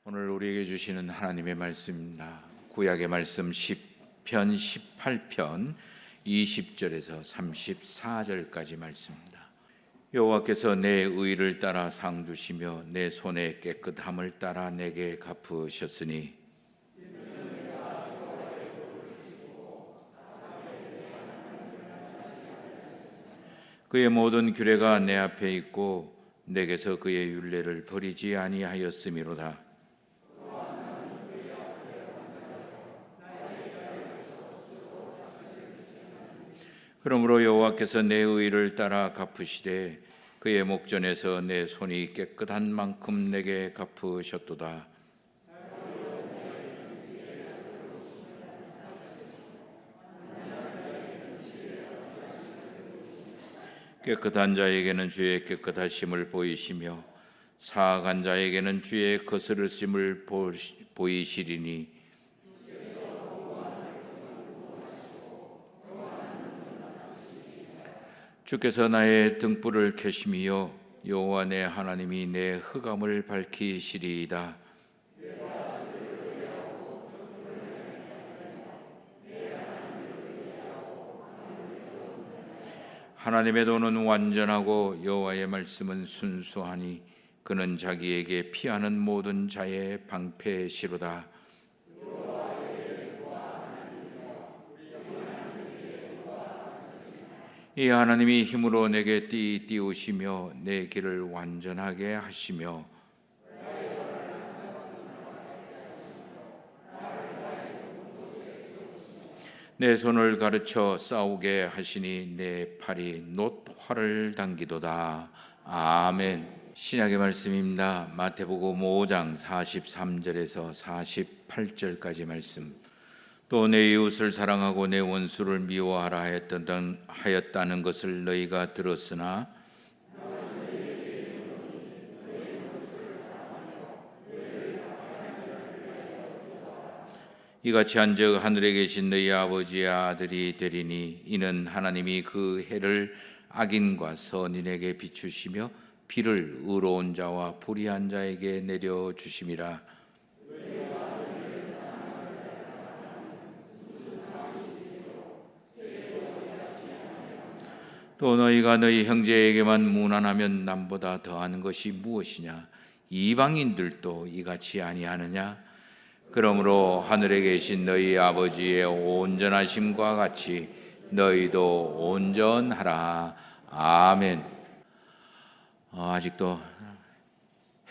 오늘 우리에게 주시는 하나님의 말씀입니다. 구약의 말씀 시편 18편 20절에서 34절까지 말씀입니다. 여호와께서 내 의를 따라 상 주시며 내 손의 깨끗함을 따라 내게 갚으셨으니 그의 모든 규례가 내 앞에 있고 내게서 그의 율례를 버리지 아니하였음이로다. 그러므로 여호와께서 내 의를 따라 갚으시되 그의 목전에서 내 손이 깨끗한 만큼 내게 갚으셨도다. 깨끗한 자에게는 주의 깨끗하심을 보이시며 사악한 자에게는 주의 거스르심을 보이시리니 주께서 나의 등불을 켜심이여 여호와 내 하나님이 내 흑암을 밝히시리이다. 하나님의 도는 완전하고 여호와의 말씀은 순수하니 그는 자기에게 피하는 모든 자의 방패시로다. 이 하나님이 힘으로 내게 띄우시며 내 길을 완전하게 하시며 내 손을 가르쳐 싸우게 하시니 내 팔이 놋 활을 당기도다. 아멘. 신약의 말씀입니다. 마태복음 5장 43절에서 48절까지 말씀. 또 내 이웃을 사랑하고 내 원수를 미워하라 하였다는 것을 너희가 들었으나 이같이 한즉 하늘에 계신 너희 아버지의 아들이 되리니 이는 하나님이 그 해를 악인과 선인에게 비추시며 비를 의로운 자와 불의한 자에게 내려주심이라. 또 너희가 너희 형제에게만 무난하면 남보다 더하는 것이 무엇이냐? 이방인들도 이같이 아니하느냐? 그러므로 하늘에 계신 너희 아버지의 온전하심과 같이 너희도 온전하라. 아멘. 아직도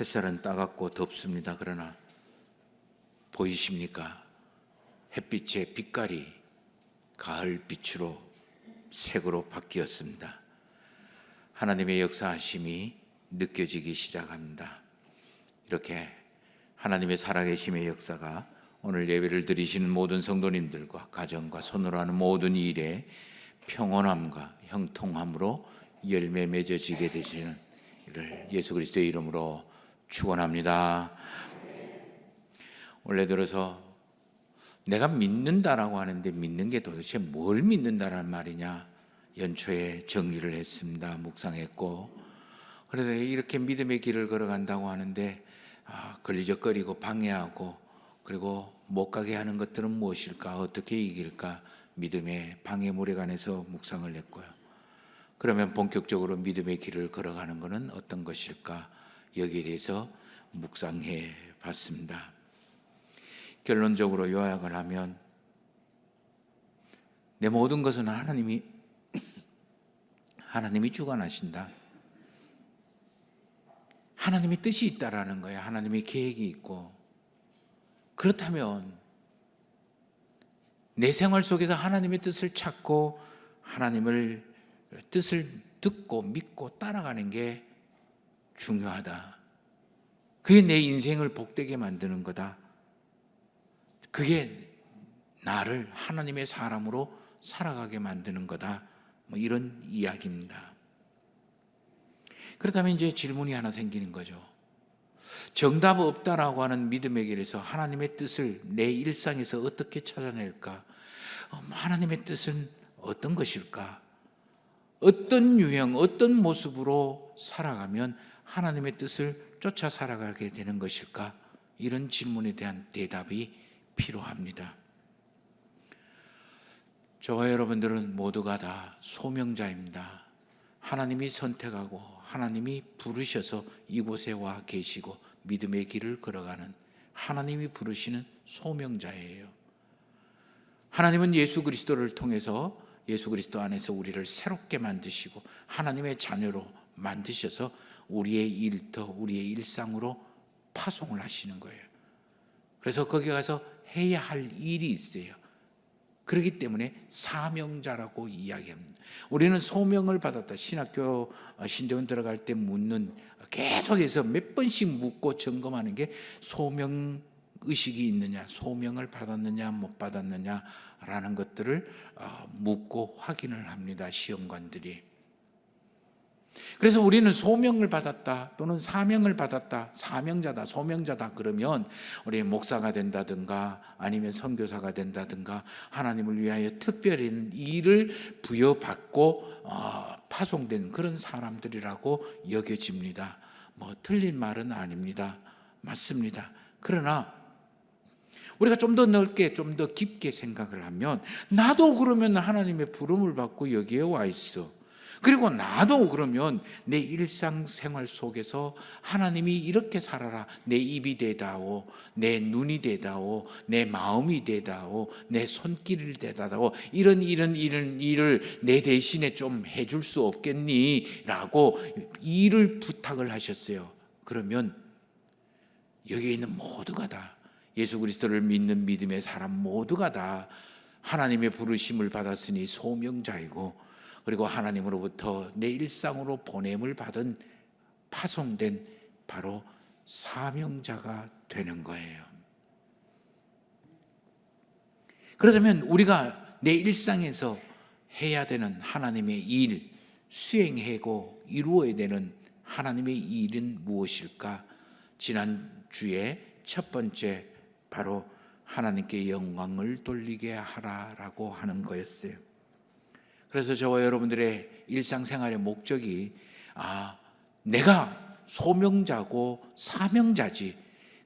햇살은 따갑고 덥습니다. 그러나 보이십니까? 햇빛의 빛깔이 가을빛으로 색으로 바뀌었습니다. 하나님의 역사하심이 느껴지기 시작합니다. 이렇게 하나님의 살아계심의 역사가 오늘 예배를 드리시는 모든 성도님들과 가정과 손으로 하는 모든 일에 평온함과 형통함으로 열매 맺어지게 되시는 이를 예수 그리스도의 이름으로 축원합니다. 원래 들어서 내가 믿는다라고 하는데 믿는 게 도대체 뭘 믿는다라는 말이냐? 연초에 정리를 했습니다. 묵상했고 그래서 이렇게 믿음의 길을 걸어간다고 하는데 걸리적거리고 방해하고 그리고 못 가게 하는 것들은 무엇일까? 어떻게 이길까? 믿음의 방해물에 관해서 묵상을 했고요. 그러면 본격적으로 믿음의 길을 걸어가는 것은 어떤 것일까? 여기에 대해서 묵상해 봤습니다. 결론적으로 요약을 하면 내 모든 것은 하나님이 주관하신다. 하나님의 뜻이 있다라는 거예요. 하나님의 계획이 있고 그렇다면 내 생활 속에서 하나님의 뜻을 찾고 하나님을 뜻을 듣고 믿고 따라가는 게 중요하다. 그게 내 인생을 복되게 만드는 거다. 그게 나를 하나님의 사람으로 살아가게 만드는 거다. 이런 이야기입니다. 그렇다면 이제 질문이 하나 생기는 거죠. 정답 없다라고 하는 믿음의 길에서 하나님의 뜻을 내 일상에서 어떻게 찾아낼까? 하나님의 뜻은 어떤 것일까? 어떤 유형, 어떤 모습으로 살아가면 하나님의 뜻을 쫓아 살아가게 되는 것일까? 이런 질문에 대한 대답이 필요합니다. 저와 여러분들은 모두가 다 소명자입니다. 하나님이 선택하고 하나님이 부르셔서 이곳에 와 계시고 믿음의 길을 걸어가는 하나님이 부르시는 소명자예요. 하나님은 예수 그리스도를 통해서 예수 그리스도 안에서 우리를 새롭게 만드시고 하나님의 자녀로 만드셔서 우리의 일터, 우리의 일상으로 파송을 하시는 거예요. 그래서 거기 가서 해야 할 일이 있어요. 그렇기 때문에 사명자라고 이야기합니다. 우리는 소명을 받았다. 신학교 신대원 들어갈 때 묻는, 계속해서 몇 번씩 묻고 점검하는 게 소명 의식이 있느냐, 소명을 받았느냐 못 받았느냐라는 것들을 묻고 확인을 합니다. 시험관들이. 그래서 우리는 소명을 받았다 또는 사명을 받았다, 사명자다, 소명자다 그러면 우리 목사가 된다든가 아니면 선교사가 된다든가 하나님을 위하여 특별한 일을 부여받고 파송된 그런 사람들이라고 여겨집니다. 뭐 틀린 말은 아닙니다. 맞습니다. 그러나 우리가 좀 더 넓게, 좀 더 깊게 생각을 하면 나도 그러면 하나님의 부름을 받고 여기에 와 있어. 그리고 나도 그러면 내 일상생활 속에서 하나님이 이렇게 살아라, 내 입이 되다오, 내 눈이 되다오, 내 마음이 되다오, 내 손길이 되다오, 이런 일을 내 대신에 좀 해줄 수 없겠니? 라고 일을 부탁을 하셨어요. 그러면 여기에 있는 모두가 다, 예수 그리스도를 믿는 믿음의 사람 모두가 다 하나님의 부르심을 받았으니 소명자이고, 그리고 하나님으로부터 내 일상으로 보냄을 받은 파송된 바로 사명자가 되는 거예요. 그러면 우리가 내 일상에서 해야 되는 하나님의 일, 수행하고 이루어야 되는 하나님의 일은 무엇일까? 지난주에 첫 번째 바로 하나님께 영광을 돌리게 하라라고 하는 거였어요. 그래서 저와 여러분들의 일상생활의 목적이 내가 소명자고 사명자지,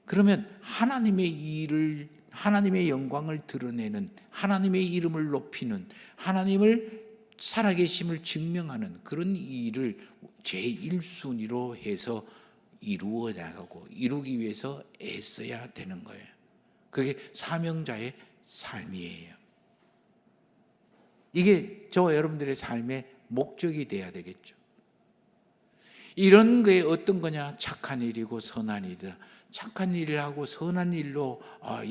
그러면 하나님의 일을, 하나님의 영광을 드러내는, 하나님의 이름을 높이는, 하나님을 살아계심을 증명하는 그런 일을 제1순위로 해서 이루어 나가고 이루기 위해서 애써야 되는 거예요. 그게 사명자의 삶이에요. 이게 저와 여러분들의 삶의 목적이 돼야 되겠죠. 이런 게 어떤 거냐? 착한 일이고 선한 일이다. 착한 일을 하고 선한 일로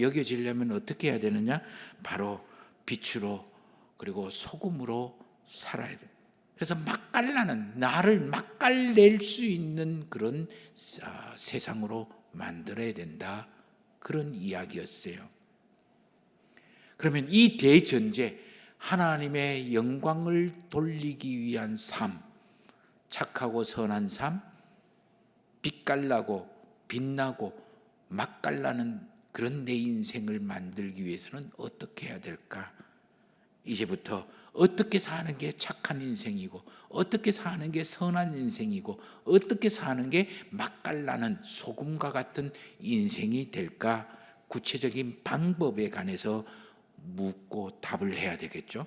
여겨지려면 어떻게 해야 되느냐? 바로 빛으로 그리고 소금으로 살아야 돼요. 그래서 맛깔나는, 나를 맛깔낼 수 있는 그런 세상으로 만들어야 된다, 그런 이야기였어요. 그러면 이 대전제, 하나님의 영광을 돌리기 위한 삶, 착하고 선한 삶, 빛깔나고 빛나고 맛깔나는 그런 내 인생을 만들기 위해서는 어떻게 해야 될까? 이제부터 어떻게 사는 게 착한 인생이고, 어떻게 사는 게 선한 인생이고, 어떻게 사는 게 맛깔나는 소금과 같은 인생이 될까? 구체적인 방법에 관해서 묻고 답을 해야 되겠죠.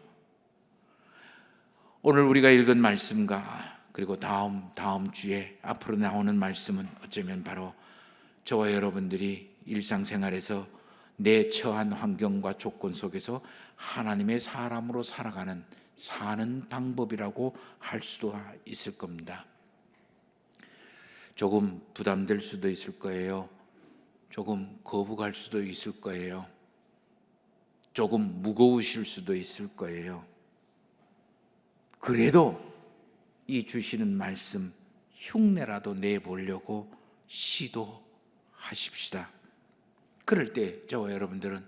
오늘 우리가 읽은 말씀과 그리고 다음 주에 앞으로 나오는 말씀은 어쩌면 바로 저와 여러분들이 일상생활에서 내 처한 환경과 조건 속에서 하나님의 사람으로 살아가는, 사는 방법이라고 할 수도 있을 겁니다. 조금 부담될 수도 있을 거예요. 조금 거부갈 수도 있을 거예요. 조금 무거우실 수도 있을 거예요. 그래도 이 주시는 말씀 흉내라도 내보려고 시도하십시다. 그럴 때 저와 여러분들은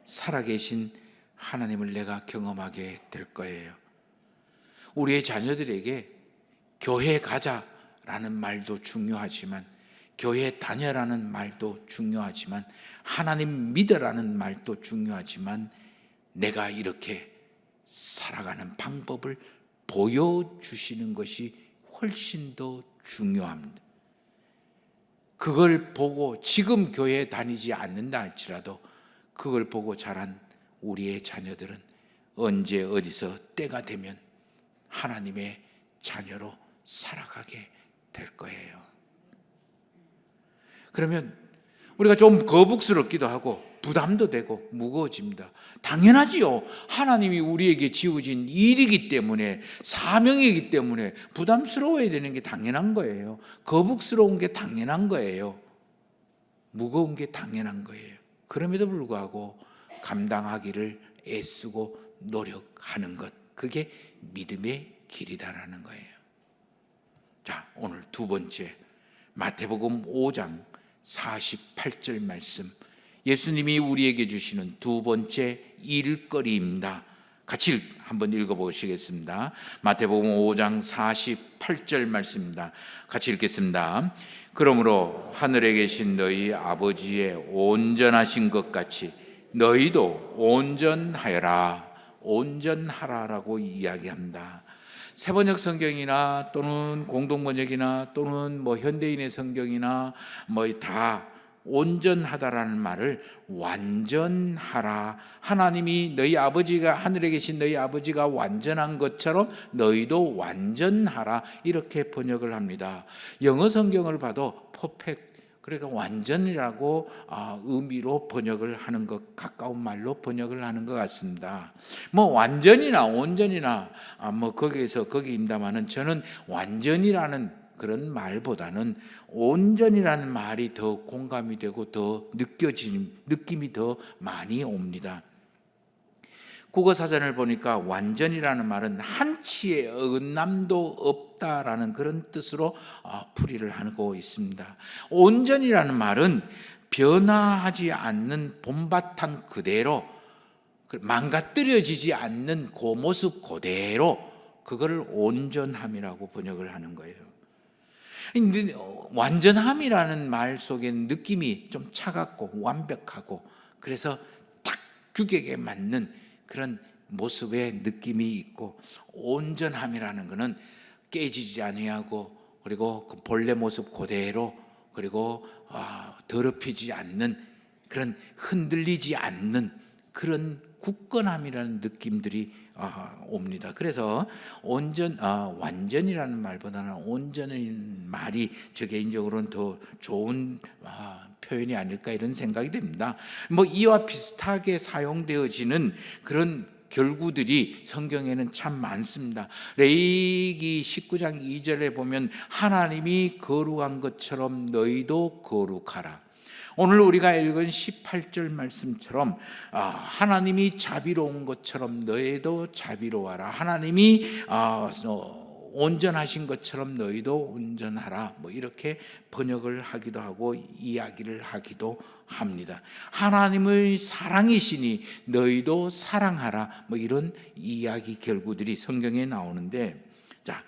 살아계신 하나님을 내가 경험하게 될 거예요. 우리의 자녀들에게 교회 가자라는 말도 중요하지만, 교회 다녀라는 말도 중요하지만, 하나님 믿으라는 말도 중요하지만, 내가 이렇게 살아가는 방법을 보여주시는 것이 훨씬 더 중요합니다. 그걸 보고 지금 교회에 다니지 않는다 할지라도 그걸 보고 자란 우리의 자녀들은 언제 어디서 때가 되면 하나님의 자녀로 살아가게 될 거예요. 그러면 우리가 좀 거북스럽기도 하고 부담도 되고 무거워집니다. 당연하지요. 하나님이 우리에게 지어진 일이기 때문에, 사명이기 때문에 부담스러워야 되는 게 당연한 거예요. 거북스러운 게 당연한 거예요. 무거운 게 당연한 거예요. 그럼에도 불구하고 감당하기를 애쓰고 노력하는 것, 그게 믿음의 길이다라는 거예요. 자, 오늘 두 번째, 마태복음 5장 48절 말씀, 예수님이 우리에게 주시는 두 번째 일거리입니다. 같이 한번 읽어보시겠습니다. 마태복음 5장 48절 말씀입니다. 같이 읽겠습니다. 그러므로 하늘에 계신 너희 아버지의 온전하신 것 같이 너희도 온전하여라. 온전하라라고 이야기합니다. 세번역 성경이나 또는 공동번역이나 또는 현대인의 성경이나 다 온전하다라는 말을 완전하라. 하나님이 너희 아버지가, 하늘에 계신 너희 아버지가 완전한 것처럼 너희도 완전하라, 이렇게 번역을 합니다. 영어 성경을 봐도 퍼펙트, 그러니까 완전이라고 의미로 번역을 하는 것, 가까운 말로 번역을 하는 것 같습니다. 완전이나 온전이나 거기에서 거기입니다만은 저는 완전이라는 그런 말보다는 온전이라는 말이 더 공감이 되고 더 느껴지는 느낌이 더 많이 옵니다. 국어사전을 보니까 완전이라는 말은 한치의 어긋남도 없다라는 그런 뜻으로 풀이를 하고 있습니다. 온전이라는 말은 변화하지 않는 본바탕 그대로, 망가뜨려지지 않는 그 모습 그대로, 그걸 온전함이라고 번역을 하는 거예요. 완전함이라는 말 속에 느낌이 좀 차갑고 완벽하고, 그래서 딱 규격에 맞는 그런 모습의 느낌이 있고, 온전함이라는 것은 깨지지 아니하고, 그리고 그 본래 모습 그대로, 그리고 더럽히지 않는, 그런 흔들리지 않는 그런 굳건함이라는 느낌들이 옵니다. 그래서 완전이라는 말보다는 온전한 말이 저 개인적으로는 더 좋은 표현이 아닐까, 이런 생각이 됩니다. 이와 비슷하게 사용되어지는 그런 결구들이 성경에는 참 많습니다. 레위기 19장 2절에 보면 하나님이 거룩한 것처럼 너희도 거룩하라. 오늘 우리가 읽은 18절 말씀처럼 하나님이 자비로운 것처럼 너희도 자비로워라. 하나님이 온전하신 것처럼 너희도 온전하라. 이렇게 번역을 하기도 하고 이야기를 하기도 합니다. 하나님의 사랑이시니 너희도 사랑하라. 이런 이야기 결구들이 성경에 나오는데, 자,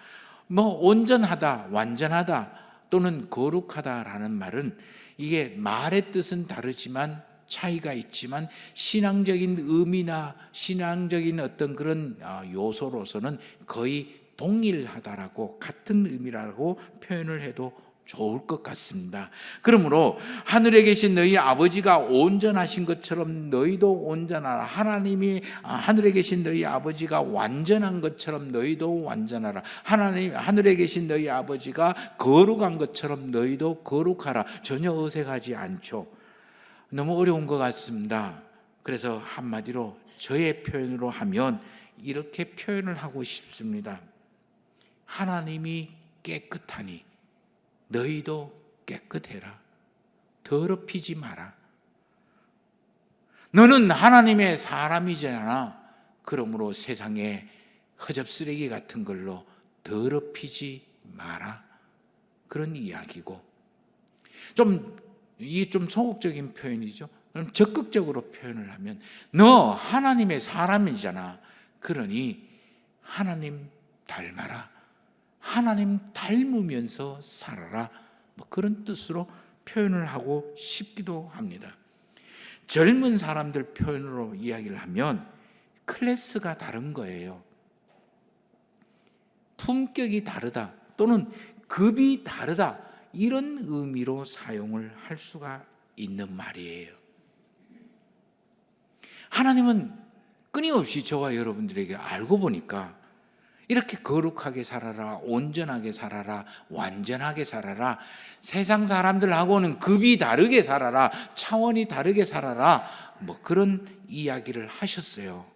온전하다, 완전하다 또는 거룩하다라는 말은, 이게 말의 뜻은 다르지만 차이가 있지만 신앙적인 의미나 신앙적인 어떤 그런 요소로서는 거의 동일하다라고, 같은 의미라고 표현을 해도 좋을 것 같습니다. 그러므로 하늘에 계신 너희 아버지가 온전하신 것처럼 너희도 온전하라. 하나님이 하늘에 계신 너희 아버지가 완전한 것처럼 너희도 완전하라. 하늘에 계신 너희 아버지가 거룩한 것처럼 너희도 거룩하라. 전혀 어색하지 않죠. 너무 어려운 것 같습니다. 그래서 한마디로 저의 표현으로 하면 이렇게 표현을 하고 싶습니다. 하나님이 깨끗하니 너희도 깨끗해라. 더럽히지 마라. 너는 하나님의 사람이잖아. 그러므로 세상에 허접쓰레기 같은 걸로 더럽히지 마라. 그런 이야기고, 이게 좀 소극적인 표현이죠. 그럼 적극적으로 표현을 하면, 너 하나님의 사람이잖아. 그러니 하나님 닮아라. 하나님 닮으면서 살아라. 그런 뜻으로 표현을 하고 싶기도 합니다. 젊은 사람들 표현으로 이야기를 하면 클래스가 다른 거예요. 품격이 다르다 또는 급이 다르다, 이런 의미로 사용을 할 수가 있는 말이에요. 하나님은 끊임없이 저와 여러분들에게 알고 보니까 이렇게 거룩하게 살아라, 온전하게 살아라, 완전하게 살아라, 세상 사람들하고는 급이 다르게 살아라, 차원이 다르게 살아라, 뭐 그런 이야기를 하셨어요.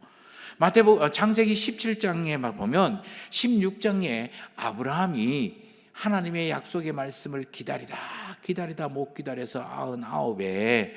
창세기 17장에 보면 16장에 아브라함이 하나님의 약속의 말씀을 기다리다 못 기다려서 99에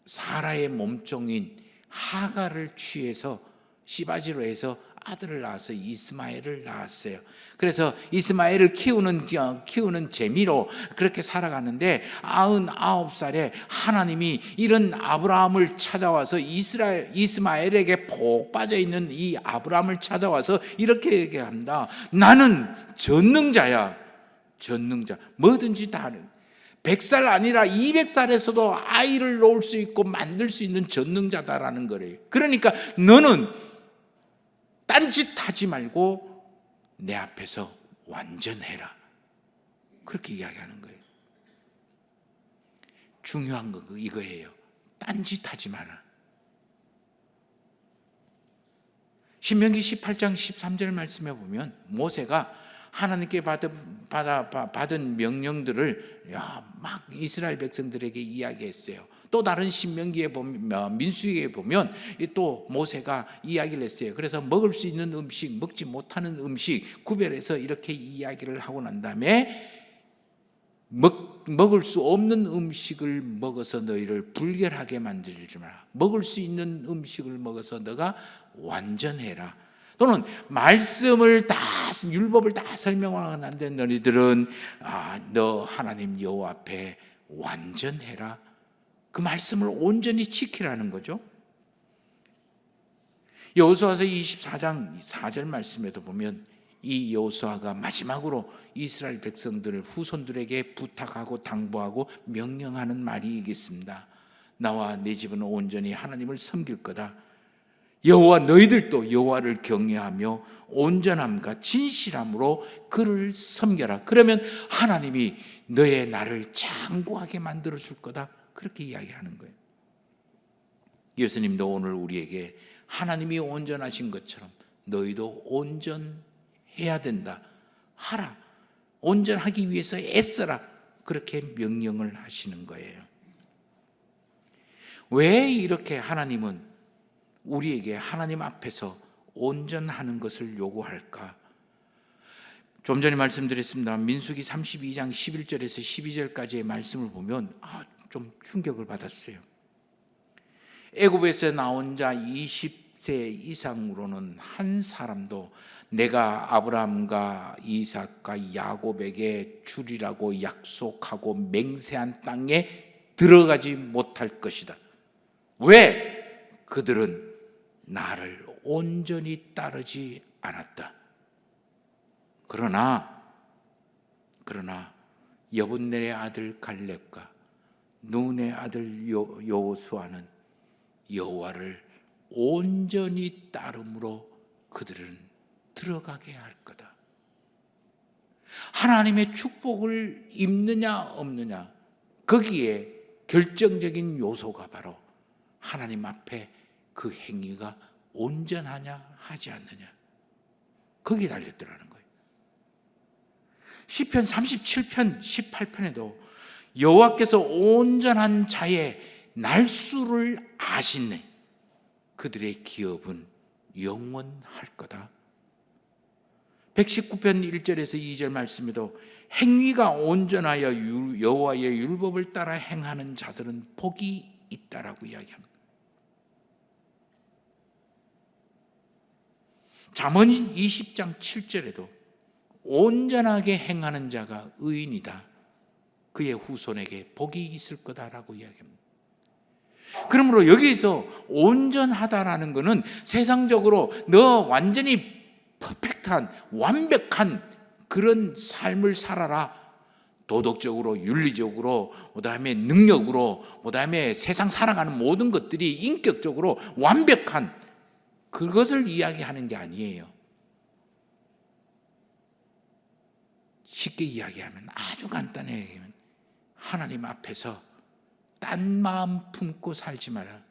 사라의 몸종인 하갈을 취해서 시바지로 해서 아들을 낳아서 이스마엘을 낳았어요. 그래서 이스마엘을 키우는 재미로 그렇게 살아가는데 99살에 하나님이 이런 아브라함을 찾아와서 이스마엘에게 복 빠져 있는 이 아브라함을 찾아와서 이렇게 얘기합니다. 나는 전능자야. 전능자. 뭐든지 다 하는. 100살 아니라 200살에서도 아이를 놓을 수 있고 만들 수 있는 전능자다라는 거래요. 그러니까 너는 딴짓하지 말고 내 앞에서 완전해라. 그렇게 이야기하는 거예요. 중요한 거 이거예요. 딴짓하지 마라. 신명기 18장 13절 말씀에 보면 모세가 하나님께 받은 명령들을 막 이스라엘 백성들에게 이야기했어요. 또 다른 신명기에 보면, 민수기에 보면 또 모세가 이야기를 했어요. 그래서 먹을 수 있는 음식, 먹지 못하는 음식 구별해서 이렇게 이야기를 하고 난 다음에 먹을 수 없는 음식을 먹어서 너희를 불결하게 만들지 마라. 먹을 수 있는 음식을 먹어서 너가 완전해라. 또는 말씀을 다 율법을 다 설명하는데 너희들은 너 하나님 여호와 앞에 완전해라. 그 말씀을 온전히 지키라는 거죠. 여호수아서 24장 4절 말씀에도 보면 이 여호수아가 마지막으로 이스라엘 백성들을 후손들에게 부탁하고 당부하고 명령하는 말이 있겠습니다. 나와 내 집은 온전히 하나님을 섬길 거다. 여호와 너희들도 여호와를 경외하며 온전함과 진실함으로 그를 섬겨라. 그러면 하나님이 너의 나를 장구하게 만들어 줄 거다. 그렇게 이야기하는 거예요. 예수님도 오늘 우리에게 하나님이 온전하신 것처럼 너희도 온전해야 된다. 하라. 온전하기 위해서 애써라. 그렇게 명령을 하시는 거예요. 왜 이렇게 하나님은 우리에게 하나님 앞에서 온전하는 것을 요구할까? 좀 전에 말씀드렸습니다. 민수기 32장 11절에서 12절까지의 말씀을 보면 좀 충격을 받았어요. 애굽에서 나온 자 20세 이상으로는 한 사람도 내가 아브라함과 이삭과 야곱에게 주리라고 약속하고 맹세한 땅에 들어가지 못할 것이다. 왜? 그들은 나를 온전히 따르지 않았다. 그러나 여분넬의 아들 갈렙과 눈의 아들 여호수아는 여호와를 온전히 따름으로 그들은 들어가게 할 거다. 하나님의 축복을 입느냐 없느냐, 거기에 결정적인 요소가 바로 하나님 앞에 그 행위가 온전하냐 하지 않느냐, 거기에 달렸더라는 거예요. 시편 37편 18편에도 여호와께서 온전한 자의 날수를 아시네. 그들의 기업은 영원할 거다. 119편 1절에서 2절 말씀에도 행위가 온전하여 여호와의 율법을 따라 행하는 자들은 복이 있다라고 이야기합니다. 잠언 20장 7절에도 온전하게 행하는 자가 의인이다. 그의 후손에게 복이 있을 거다라고 이야기합니다. 그러므로 여기에서 온전하다라는 것은 세상적으로 너 완전히 퍼펙트한 완벽한 그런 삶을 살아라. 도덕적으로, 윤리적으로, 그다음에 능력으로, 그다음에 세상 살아가는 모든 것들이 인격적으로 완벽한 그것을 이야기하는 게 아니에요. 쉽게 이야기하면, 아주 간단해. 하나님 앞에서 딴 마음 품고 살지 마라.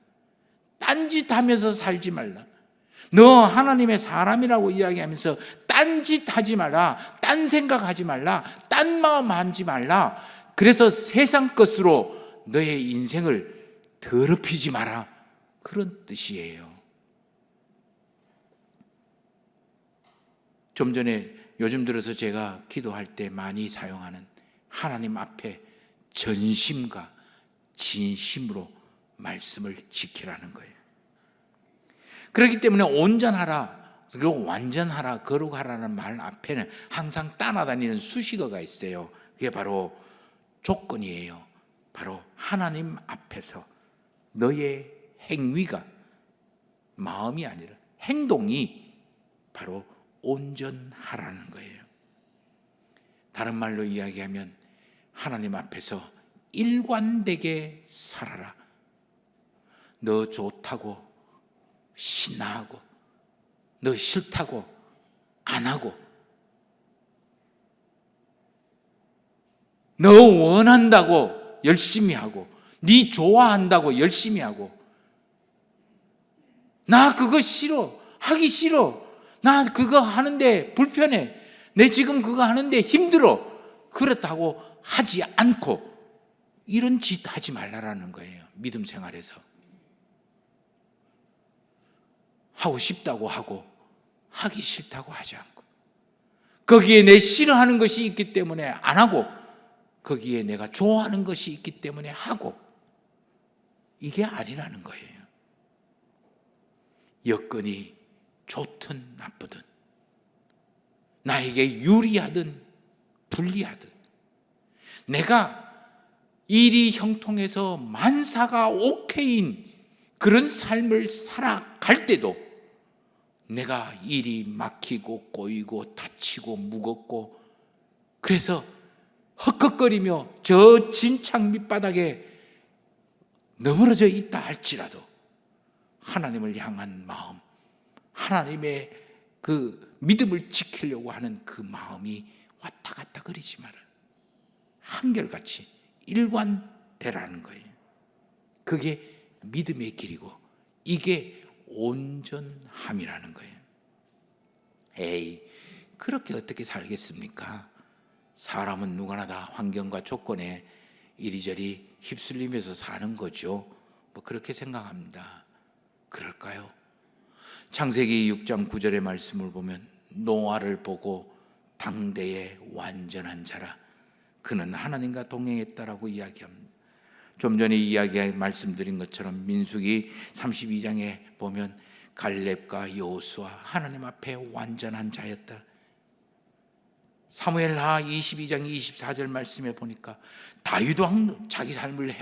딴짓 하면서 살지 말라. 너 하나님의 사람이라고 이야기하면서 딴짓 하지 말라. 딴 생각하지 말라. 딴 마음 하지 말라. 그래서 세상 것으로 너의 인생을 더럽히지 마라. 그런 뜻이에요. 좀 전에 요즘 들어서 제가 기도할 때 많이 사용하는 하나님 앞에 전심과 진심으로 말씀을 지키라는 거예요. 그렇기 때문에 온전하라, 그리고 완전하라, 거룩하라는 말 앞에는 항상 따라다니는 수식어가 있어요. 그게 바로 조건이에요. 바로 하나님 앞에서 너의 행위가, 마음이 아니라 행동이 바로 온전하라는 거예요. 다른 말로 이야기하면 하나님 앞에서 일관되게 살아라. 너 좋다고 신나하고, 너 싫다고 안 하고, 너 원한다고 열심히 하고, 네 좋아한다고 열심히 하고, 나 그거 싫어, 하기 싫어, 나 그거 하는데 불편해, 내 지금 그거 하는데 힘들어, 그렇다고 하지 않고 이런 짓 하지 말라라는 거예요. 믿음 생활에서 하고 싶다고 하고 하기 싫다고 하지 않고, 거기에 내 싫어하는 것이 있기 때문에 안 하고, 거기에 내가 좋아하는 것이 있기 때문에 하고, 이게 아니라는 거예요. 여건이 좋든 나쁘든, 나에게 유리하든 불리하든, 내가 일이 형통해서 만사가 오케이인 그런 삶을 살아갈 때도 내가 일이 막히고 꼬이고 다치고 무겁고, 그래서 헉헉거리며 저 진창 밑바닥에 넘어져 있다 할지라도 하나님을 향한 마음, 하나님의 그 믿음을 지키려고 하는 그 마음이 왔다 갔다 거리지 마라. 한결같이 일관되라는 거예요. 그게 믿음의 길이고, 이게 온전함이라는 거예요. 에이, 그렇게 어떻게 살겠습니까? 사람은 누구나 다 환경과 조건에 이리저리 휩쓸리면서 사는 거죠. 뭐 그렇게 생각합니다. 그럴까요? 창세기 6장 9절의 말씀을 보면, 노아를 보고 당대의 완전한 자라, 그는 하나님과 동행했다라고 이야기합니다. 좀 전에 말씀드린 것처럼 민수기 32장에 보면 갈렙과 여호수아, 하나님 앞에 완전한 자였다. 사무엘하 22장 24절 말씀에 보니까 다윗 왕 자기 삶을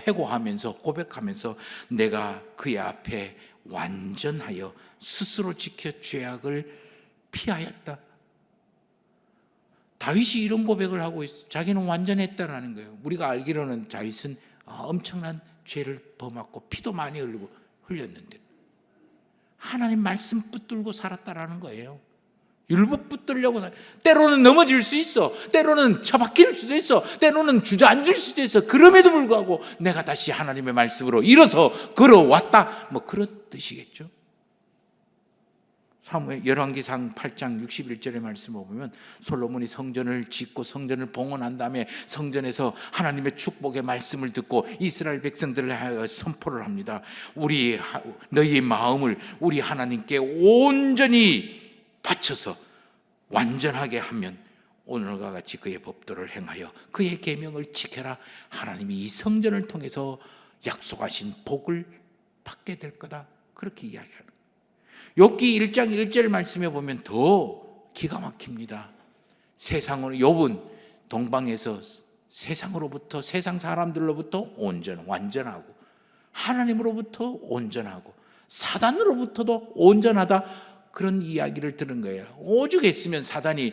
회고하면서 고백하면서 내가 그의 앞에 완전하여 스스로 지켜 죄악을 피하였다. 다윗이 이런 고백을 하고 있어. 자기는 완전했다라는 거예요. 우리가 알기로는 다윗은 엄청난 죄를 범하고 피도 많이 흘렸는데 하나님 말씀 붙들고 살았다라는 거예요. 율법 붙들려고, 때로는 넘어질 수 있어, 때로는 처박힐 수도 있어, 때로는 주저앉을 수도 있어. 그럼에도 불구하고 내가 다시 하나님의 말씀으로 일어서 걸어왔다, 뭐 그런 뜻이겠죠. 사무엘 열왕기상 8장 61절의 말씀을 보면 솔로몬이 성전을 짓고 성전을 봉헌한 다음에 성전에서 하나님의 축복의 말씀을 듣고 이스라엘 백성들을 하여 선포를 합니다. 너희의 마음을 우리 하나님께 온전히 바쳐서 완전하게 하면 오늘과 같이 그의 법도를 행하여 그의 계명을 지켜라. 하나님이 이 성전을 통해서 약속하신 복을 받게 될 거다. 그렇게 이야기하는. 욥기 1장 1절 말씀에 보면 더 기가 막힙니다. 세상으로, 욥은 동방에서 세상으로부터, 세상 사람들로부터 완전하고, 하나님으로부터 온전하고, 사단으로부터도 온전하다, 그런 이야기를 들은 거예요. 오죽했으면 사단이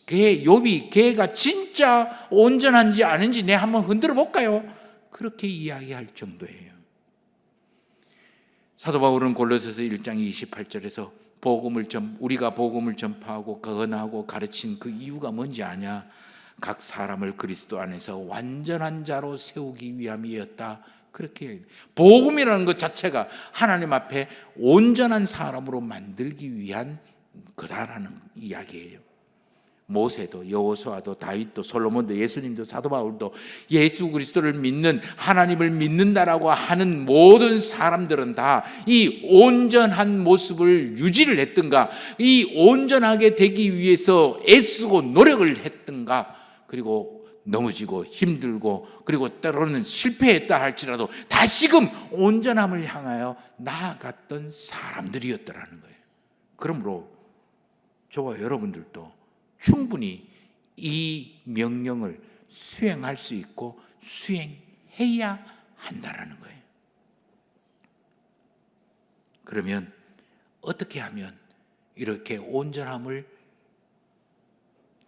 욥이 걔가 진짜 온전한지 아닌지 내 한번 흔들어 볼까요? 그렇게 이야기할 정도예요. 사도 바울은 골로새서 1장 28절에서 우리가 복음을 전파하고 권하고 가르친 그 이유가 뭔지 아냐? 각 사람을 그리스도 안에서 완전한 자로 세우기 위함이었다. 그렇게 복음이라는 것 자체가 하나님 앞에 온전한 사람으로 만들기 위한 거다라는 이야기예요. 모세도 여호수아도 다윗도 솔로몬도 예수님도 사도 바울도 예수 그리스도를 믿는 하나님을 믿는다라고 하는 모든 사람들은 다 이 온전한 모습을 유지를 했던가, 이 온전하게 되기 위해서 애쓰고 노력을 했던가, 그리고 넘어지고 힘들고 그리고 때로는 실패했다 할지라도 다시금 온전함을 향하여 나아갔던 사람들이었더라는 거예요. 그러므로 저와 여러분들도 충분히 이 명령을 수행할 수 있고 수행해야 한다라는 거예요. 그러면 어떻게 하면 이렇게 온전함을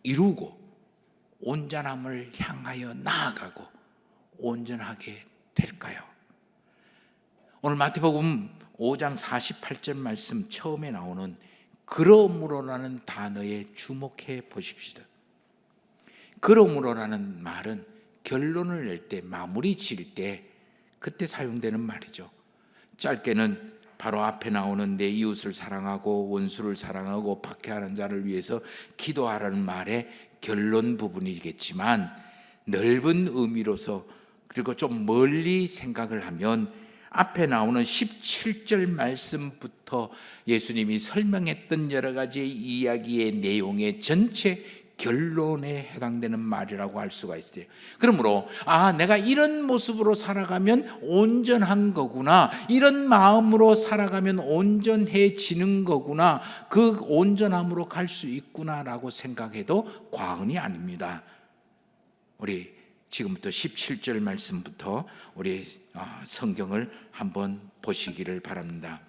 이루고 온전함을 향하여 나아가고 온전하게 될까요? 오늘 마태복음 5장 48절 말씀 처음에 나오는 그러므로라는 단어에 주목해 보십시다. 그러므로라는 말은 결론을 낼 때, 마무리 지을 때 그때 사용되는 말이죠. 짧게는 바로 앞에 나오는 내 이웃을 사랑하고 원수를 사랑하고 박해하는 자를 위해서 기도하라는 말의 결론 부분이겠지만, 넓은 의미로서 그리고 좀 멀리 생각을 하면 앞에 나오는 17절 말씀부터 예수님이 설명했던 여러 가지 이야기의 내용의 전체 결론에 해당되는 말이라고 할 수가 있어요. 그러므로 내가 이런 모습으로 살아가면 온전한 거구나, 이런 마음으로 살아가면 온전해지는 거구나, 그 온전함으로 갈 수 있구나라고 생각해도 과언이 아닙니다. 우리 지금부터 17절 말씀부터 우리 성경을 한번 보시기를 바랍니다.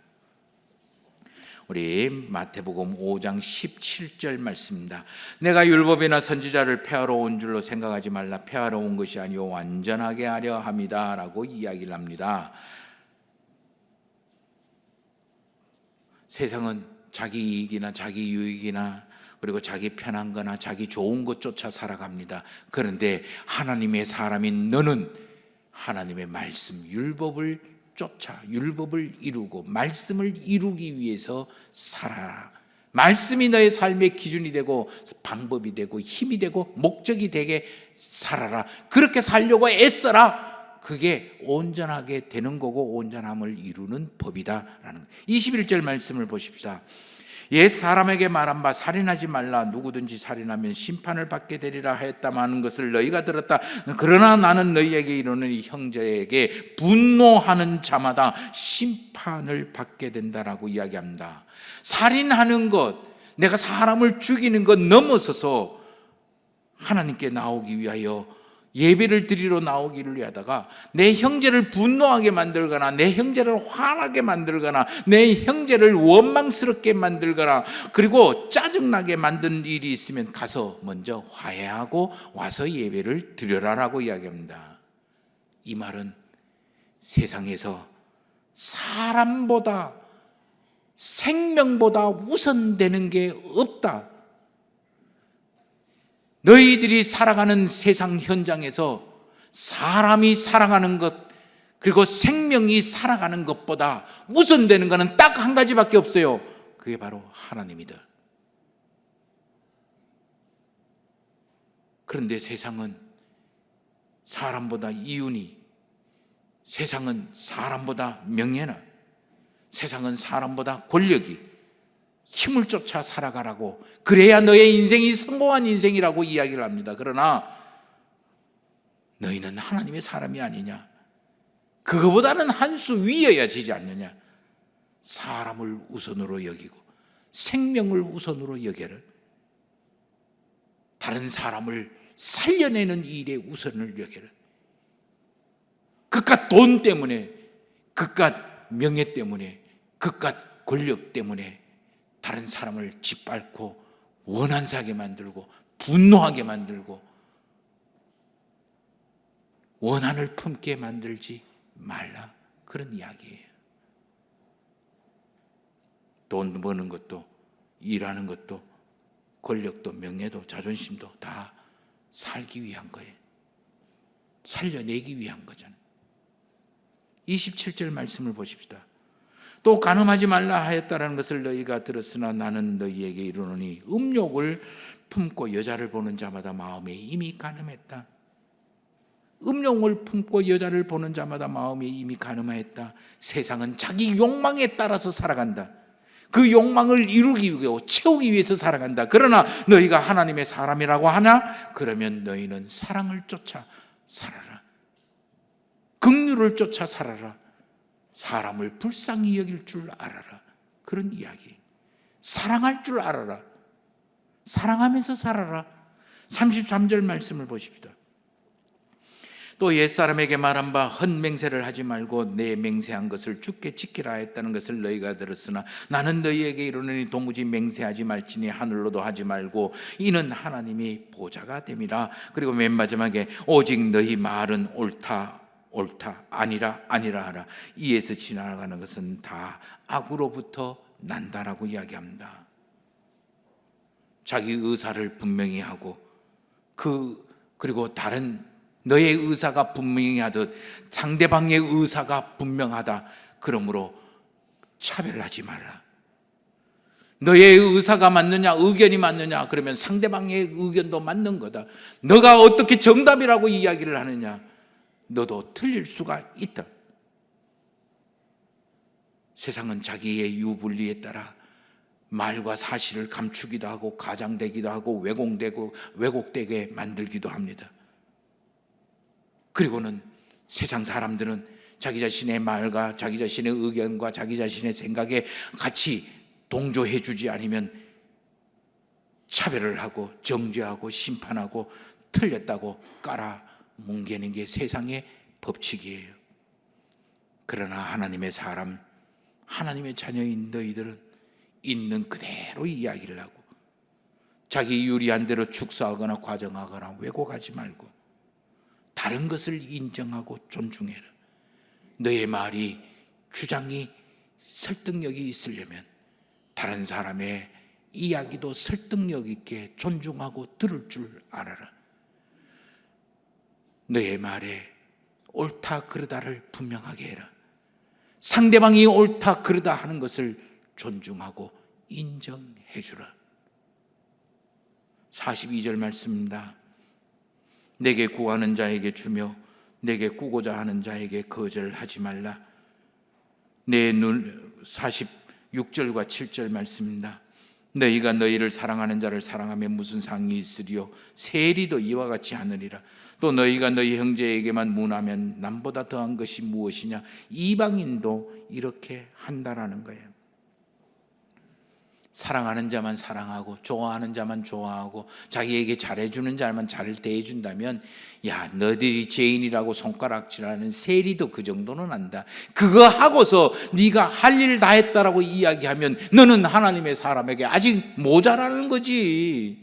우리 마태복음 5장 17절 말씀입니다. 내가 율법이나 선지자를 폐하러 온 줄로 생각하지 말라. 폐하러 온 것이 아니요 완전하게 하려 함이다 라고 이야기를 합니다. 세상은 자기 이익이나 자기 유익이나 그리고 자기 편한 거나 자기 좋은 것 쫓아 살아갑니다. 그런데 하나님의 사람인 너는 하나님의 말씀, 율법을 쫓아 율법을 이루고 말씀을 이루기 위해서 살아라. 말씀이 너의 삶의 기준이 되고 방법이 되고 힘이 되고 목적이 되게 살아라. 그렇게 살려고 애써라. 그게 온전하게 되는 거고 온전함을 이루는 법이다라는 21절 말씀을 보십시다. 옛 사람에게 말한 바 살인하지 말라. 누구든지 살인하면 심판을 받게 되리라 하였다마는 것을 너희가 들었다. 그러나 나는 너희에게 이르노니 형제에게 분노하는 자마다 심판을 받게 된다라고 이야기합니다. 살인하는 것, 내가 사람을 죽이는 것 넘어서서 하나님께 나오기 위하여 예배를 드리러 나오기를 위하다가 내 형제를 분노하게 만들거나 내 형제를 화나게 만들거나 내 형제를 원망스럽게 만들거나 그리고 짜증나게 만든 일이 있으면 가서 먼저 화해하고 와서 예배를 드려라라고 이야기합니다. 이 말은 세상에서 사람보다 생명보다 우선되는 게 없다. 너희들이 살아가는 세상 현장에서 사람이 살아가는 것 그리고 생명이 살아가는 것보다 우선되는 것은 딱 한 가지밖에 없어요. 그게 바로 하나님이다. 그런데 세상은 사람보다 이윤이, 세상은 사람보다 명예나, 세상은 사람보다 권력이, 힘을 쫓아 살아가라고, 그래야 너의 인생이 성공한 인생이라고 이야기를 합니다. 그러나 너희는 하나님의 사람이 아니냐, 그거보다는 한 수 위여야 지지 않느냐. 사람을 우선으로 여기고 생명을 우선으로 여겨라. 다른 사람을 살려내는 일에 우선을 여겨라. 그깟 돈 때문에, 그깟 명예 때문에, 그깟 권력 때문에 다른 사람을 짓밟고 원한사하게 만들고 분노하게 만들고 원한을 품게 만들지 말라, 그런 이야기예요. 돈 버는 것도, 일하는 것도, 권력도, 명예도, 자존심도 다 살기 위한 거예요. 살려내기 위한 거잖아요. 27절 말씀을 보십시다. 또 간음하지 말라 하였다라는 것을 너희가 들었으나 나는 너희에게 이르노니 음욕을 품고 여자를 보는 자마다 마음에 이미 간음했다. 음욕을 품고 여자를 보는 자마다 마음에 이미 간음하였다. 세상은 자기 욕망에 따라서 살아간다. 그 욕망을 이루기 위해 채우기 위해서 살아간다. 그러나 너희가 하나님의 사람이라고 하나? 그러면 너희는 사랑을 쫓아 살아라. 긍휼을 쫓아 살아라. 사람을 불쌍히 여길 줄 알아라. 그런 이야기. 사랑할 줄 알아라. 사랑하면서 살아라. 33절 말씀을 보십시다. 또 옛사람에게 말한 바 헛맹세를 하지 말고 내 맹세한 것을 주께 지키라 했다는 것을 너희가 들었으나 나는 너희에게 이르노니 도무지 맹세하지 말지니 하늘로도 하지 말고 이는 하나님이 보좌가 됨이라. 그리고 맨 마지막에 오직 너희 말은 옳다 아니라 하라. 이에서 지나가는 것은 다 악으로부터 난다라고 이야기합니다. 자기 의사를 분명히 하고 그리고 다른 너의 의사가 분명히 하듯 상대방의 의사가 분명하다. 그러므로 차별하지 말라. 너의 의사가 맞느냐, 의견이 맞느냐, 그러면 상대방의 의견도 맞는 거다. 너가 어떻게 정답이라고 이야기를 하느냐, 너도 틀릴 수가 있다. 세상은 자기의 유불리에 따라 말과 사실을 감추기도 하고 가장되기도 하고 왜곡되게 만들기도 합니다. 그리고는 세상 사람들은 자기 자신의 말과 자기 자신의 의견과 자기 자신의 생각에 같이 동조해 주지 않으면 차별을 하고 정죄하고 심판하고 틀렸다고 깔아뭉개는 게 세상의 법칙이에요. 그러나 하나님의 사람, 하나님의 자녀인 너희들은 있는 그대로 이야기를 하고 자기 유리한 대로 축소하거나 과정하거나 왜곡하지 말고 다른 것을 인정하고 존중해라. 너의 말이, 주장이 설득력이 있으려면 다른 사람의 이야기도 설득력 있게 존중하고 들을 줄 알아라. 너의 말에 옳다 그르다를 분명하게 해라. 상대방이 옳다 그르다 하는 것을 존중하고 인정해 주라. 42절 말씀입니다. 내게 구하는 자에게 주며 내게 꾸고자 하는 자에게 거절하지 말라. 46절과 7절 말씀입니다. 너희가 너희를 사랑하는 자를 사랑하면 무슨 상이 있으리요? 세리도 이와 같이 하느니라. 또 너희가 너희 형제에게만 문하면 남보다 더한 것이 무엇이냐? 이방인도 이렇게 한다라는 거예요. 사랑하는 자만 사랑하고 좋아하는 자만 좋아하고 자기에게 잘해주는 자만 잘 대해준다면 야, 너희들이 죄인이라고 손가락질하는 세리도 그 정도는 한다. 그거 하고서 네가 할 일 다 했다라고 이야기하면 너는 하나님의 사람에게 아직 모자라는 거지.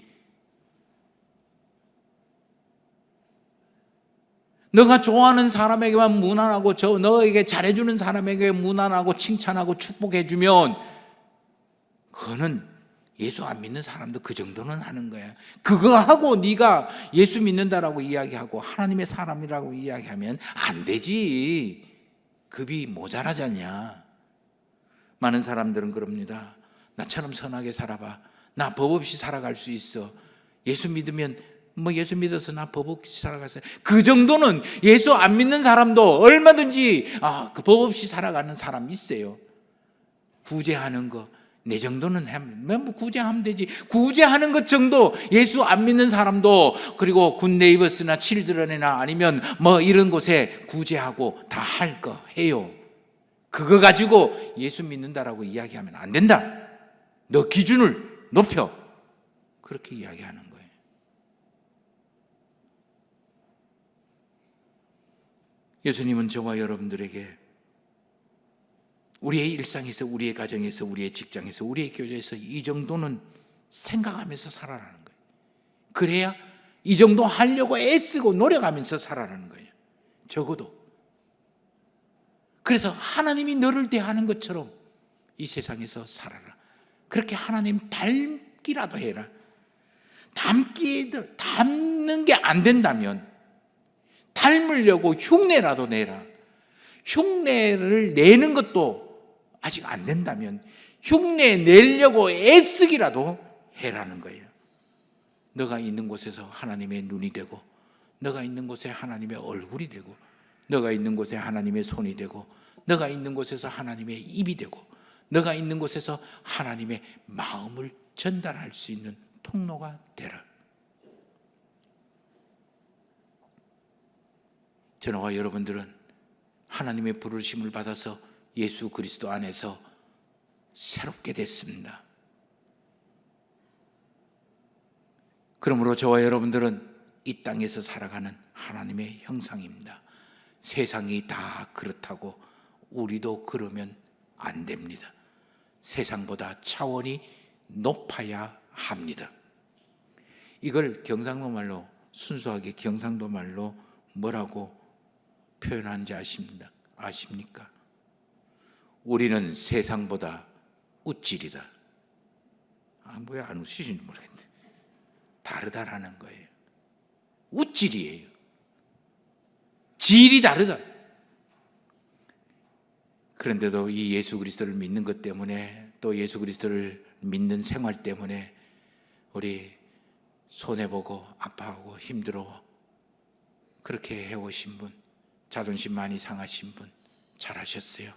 너가 좋아하는 사람에게만 무난하고 너에게 잘해주는 사람에게 무난하고 칭찬하고 축복해주면 그거는 예수 안 믿는 사람도 그 정도는 하는 거야. 그거 하고 네가 예수 믿는다라고 이야기하고 하나님의 사람이라고 이야기하면 안 되지. 급이 모자라잖냐. 많은 사람들은 그럽니다. 나처럼 선하게 살아봐. 나 법 없이 살아갈 수 있어. 예수 믿으면 예수 믿어서 나 법 없이 살아가세요. 그 정도는 예수 안 믿는 사람도 얼마든지 그 법 없이 살아가는 사람 있어요. 구제하는 거. 내 정도는 하면 구제하면 되지. 구제하는 것 정도 예수 안 믿는 사람도 그리고 굿네이버스나 칠드런이나 아니면 이런 곳에 구제하고 다 할 거 해요. 그거 가지고 예수 믿는다라고 이야기하면 안 된다. 너 기준을 높여. 그렇게 이야기하는 거예요. 예수님은 저와 여러분들에게 우리의 일상에서, 우리의 가정에서, 우리의 직장에서, 우리의 교회에서 이 정도는 생각하면서 살아라는 거예요. 그래야 이 정도 하려고 애쓰고 노력하면서 살아라는 거예요. 적어도. 그래서 하나님이 너를 대하는 것처럼 이 세상에서 살아라. 그렇게 하나님 닮기라도 해라. 닮는 게 안 된다면 닮으려고 흉내라도 내라. 흉내를 내는 것도 아직 안 된다면 흉내 내려고 애쓰기라도 해라는 거예요. 너가 있는 곳에서 하나님의 눈이 되고, 너가 있는 곳에 하나님의 얼굴이 되고, 너가 있는 곳에 하나님의 손이 되고, 너가 있는 곳에서 하나님의 입이 되고, 너가 있는 곳에서 하나님의 마음을 전달할 수 있는 통로가 되라. 저와 여러분들은 하나님의 부르심을 받아서 예수 그리스도 안에서 새롭게 됐습니다. 그러므로 저와 여러분들은 이 땅에서 살아가는 하나님의 형상입니다. 세상이 다 그렇다고 우리도 그러면 안 됩니다. 세상보다 차원이 높아야 합니다. 이걸 경상도 말로, 순수하게 경상도 말로 뭐라고 표현하는지 아십니까? 우리는 세상보다 우찔이다. 왜 안 웃으시는지 모르겠네. 다르다라는 거예요. 우찔이에요. 질이 다르다. 그런데도 이 예수 그리스도를 믿는 것 때문에, 또 예수 그리스도를 믿는 생활 때문에 우리 손해보고 아파하고 힘들어 그렇게 해오신 분, 자존심 많이 상하신 분 잘하셨어요.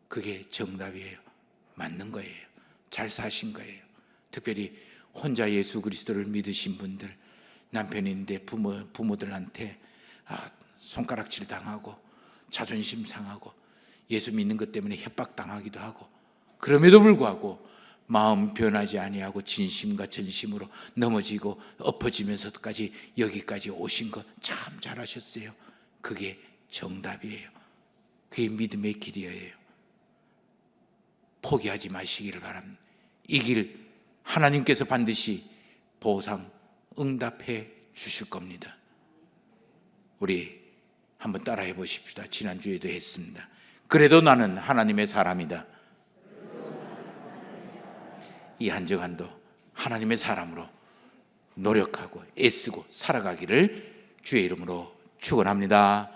그게 정답이에요. 맞는 거예요. 잘 사신 거예요. 특별히 혼자 예수 그리스도를 믿으신 분들, 남편인데 부모들한테 손가락질 당하고 자존심 상하고 예수 믿는 것 때문에 협박당하기도 하고, 그럼에도 불구하고 마음 변하지 아니하고 진심과 전심으로 넘어지고 엎어지면서까지 여기까지 오신 것 참 잘하셨어요. 그게 정답이에요. 그게 믿음의 길이에요. 포기하지 마시기를 바랍니다. 이 길 하나님께서 반드시 보상 응답해 주실 겁니다. 우리 한번 따라해 보십시다. 지난주에도 했습니다. 그래도 나는 하나님의 사람이다. 이 한 주간도 하나님의 사람으로 노력하고 애쓰고 살아가기를 주의 이름으로 축원합니다.